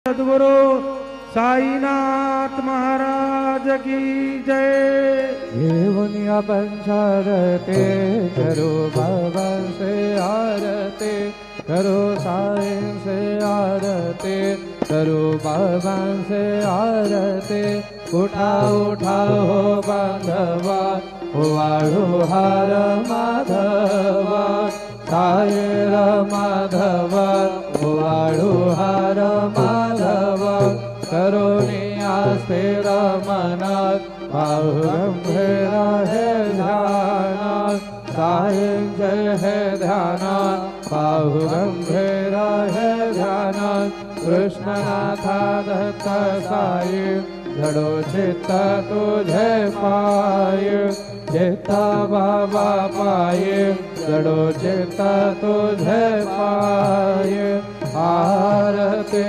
सद्गुरु साईनाथ महाराज की जय। येऊन आपण चालते करो बाबा से आरती, करो साईं से आरती, करो बाबा से आरती। उठा उठा हो बांधवा, वाळू हार माधवा, साईर माधवा, वाळू हार माधवा। करुणी आस्थिर मनात, पाहु गंभीर हे ध्यानात, साईं जय हे ध्यानात, पाहु गंभीर हे ध्यानात। कृष्णनाथा दत्त साई, जडो चित्त तुझे पाय, चित्त बाबा पाय, जडो चित्त तुझे पाय। आरती